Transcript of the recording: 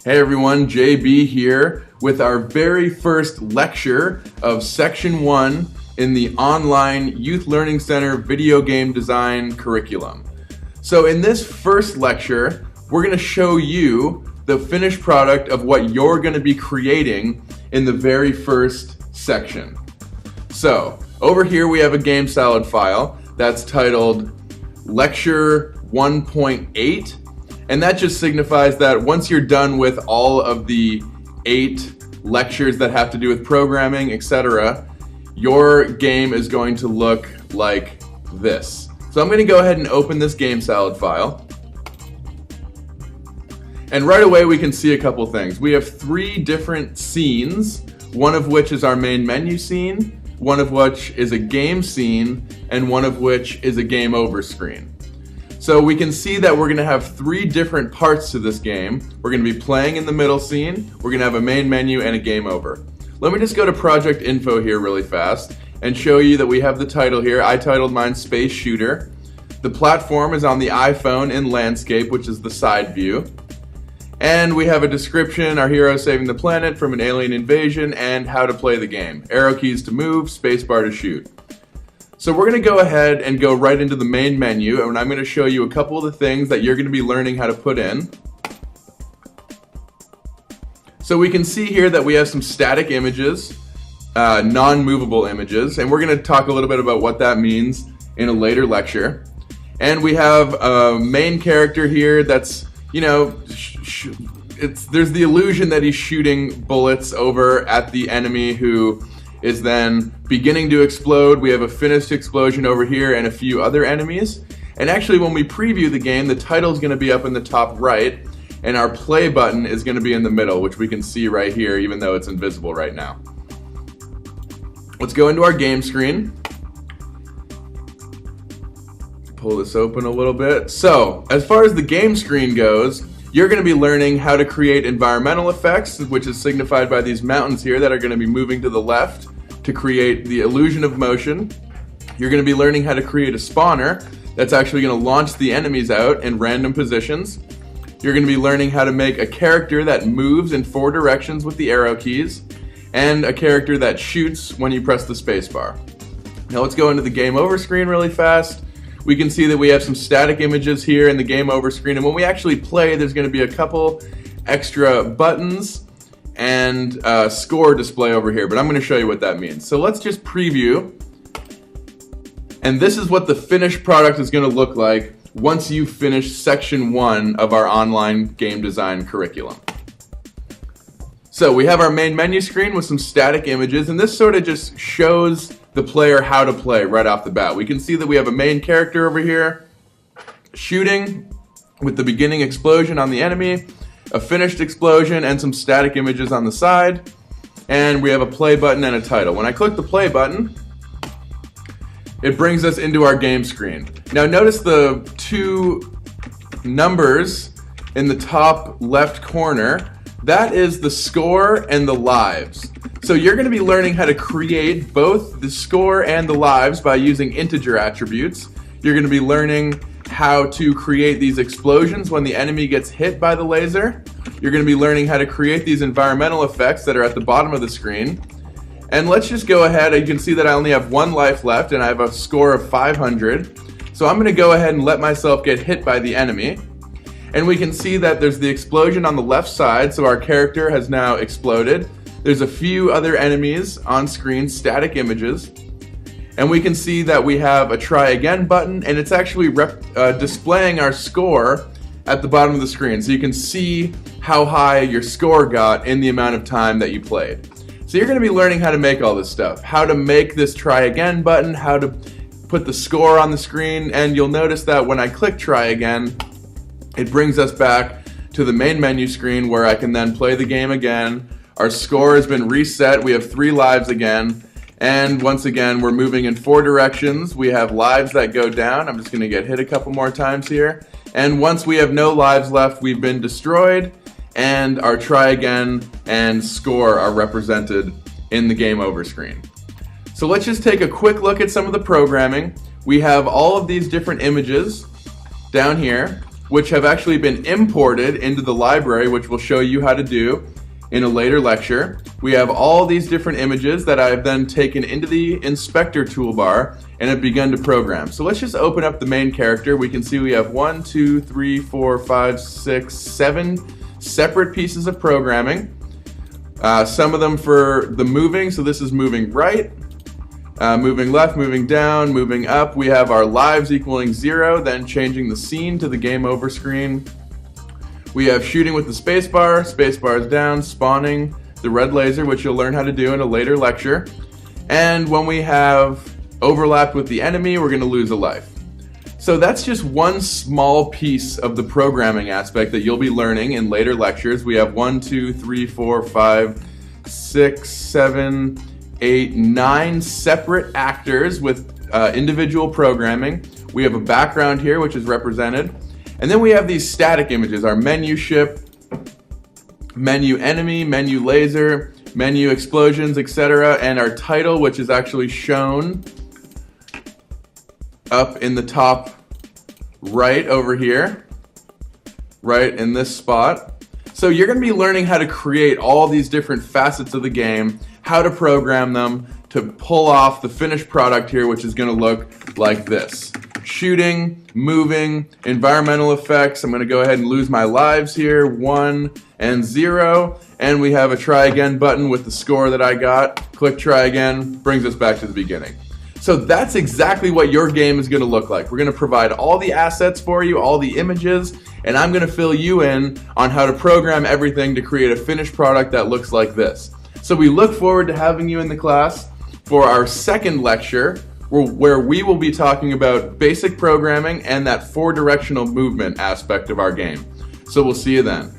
Hey everyone, JB here with our very first lecture of Section 1 in the online Youth Learning Center video game design curriculum. So in this first lecture, we're going to show you the finished product of what you're going to be creating in the very first section. So over here we have a game salad file that's titled Lecture 1.8. And that just signifies that once you're done with all of the 8 lectures that have to do with programming, etc., your game is going to look like this. So I'm going to go ahead and open this game salad file. And right away we can see a couple things. We have 3 different scenes, one of which is our main menu scene, one of which is a game scene, and one of which is a game over screen. So we can see that we're going to have 3 different parts to this game. We're going to be playing in the middle scene, we're going to have a main menu, and a game over. Let me just go to project info here really fast and show you that we have the title here. I titled mine Space Shooter. The platform is on the iPhone in landscape, which is the side view. And we have a description, our hero saving the planet from an alien invasion, and how to play the game. Arrow keys to move, spacebar to shoot. So we're going to go ahead and go right into the main menu, and I'm going to show you a couple of the things that you're going to be learning how to put in. So we can see here that we have some static images, non-movable images, and we're going to talk a little bit about what that means in a later lecture. And we have a main character here that's, you know, there's the illusion that he's shooting bullets over at the enemy who is then beginning to explode. We have a finished explosion over here and a few other enemies. And actually when we preview the game, the title is going to be up in the top right, and our play button is going to be in the middle, which we can see right here even though it's invisible right now. Let's go into our game screen. Pull this open a little bit. So as far as the game screen goes, you're going to be learning how to create environmental effects, which is signified by these mountains here that are going to be moving to the left to create the illusion of motion. You're going to be learning how to create a spawner that's actually going to launch the enemies out in random positions. You're going to be learning how to make a character that moves in 4 directions with the arrow keys, and a character that shoots when you press the spacebar. Now let's go into the game over screen really fast. We can see that we have some static images here in the game over screen, and when we actually play, there's going to be a couple extra buttons and score display over here, but I'm going to show you what that means. So let's just preview, and this is what the finished product is going to look like once you finish section 1 of our online game design curriculum. So we have our main menu screen with some static images, and this sort of just shows the player how to play right off the bat. We can see that we have a main character over here shooting with the beginning explosion on the enemy, a finished explosion, and some static images on the side. And we have a play button and a title. When I click the play button, it brings us into our game screen. Now notice the 2 numbers in the top left corner. That is the score and the lives. So you're going to be learning how to create both the score and the lives by using integer attributes. You're going to be learning how to create these explosions when the enemy gets hit by the laser. You're going to be learning how to create these environmental effects that are at the bottom of the screen. And let's just go ahead. You can see that I only have 1 life left and I have a score of 500. So I'm going to go ahead and let myself get hit by the enemy. And we can see that there's the explosion on the left side, so our character has now exploded. There's a few other enemies on screen, static images. And we can see that we have a try again button, and it's actually displaying our score at the bottom of the screen. So you can see how high your score got in the amount of time that you played. So you're going to be learning how to make all this stuff. How to make this try again button, how to put the score on the screen, and you'll notice that when I click try again, it brings us back to the main menu screen where I can then play the game again. Our score has been reset. We have 3 lives again. And once again, we're moving in 4 directions. We have lives that go down. I'm just going to get hit a couple more times here. And once we have no lives left, we've been destroyed. And our try again and score are represented in the game over screen. So let's just take a quick look at some of the programming. We have all of these different images down here. which have actually been imported into the library, which we'll show you how to do in a later lecture. We have all these different images that I've then taken into the inspector toolbar and have begun to program. So let's just open up the main character. We can see we have 1, 2, 3, 4, 5, 6, 7 separate pieces of programming. Some of them for the moving, so this is moving right, moving left, moving down, moving up. We have our lives equaling 0, then changing the scene to the game over screen. We have shooting with the spacebar is down, spawning the red laser, which you'll learn how to do in a later lecture. And when we have overlapped with the enemy, we're going to lose a life. So that's just one small piece of the programming aspect that you'll be learning in later lectures. We have 1, 2, 3, 4, 5, 6, 7, 8, 9 separate actors with individual programming. We have a background here, which is represented. And then we have these static images, our menu ship, menu enemy, menu laser, menu explosions, etc. And our title, which is actually shown up in the top right over here, right in this spot. So you're going to be learning how to create all these different facets of the game, how to program them to pull off the finished product here, which is going to look like this. Shooting, moving, environmental effects. I'm going to go ahead and lose my lives here, 1 and 0. And we have a try again button with the score that I got. Click try again, brings us back to the beginning. So that's exactly what your game is going to look like. We're going to provide all the assets for you, all the images, and I'm going to fill you in on how to program everything to create a finished product that looks like this. So we look forward to having you in the class for our second lecture, where we will be talking about basic programming and that four-directional movement aspect of our game. So we'll see you then.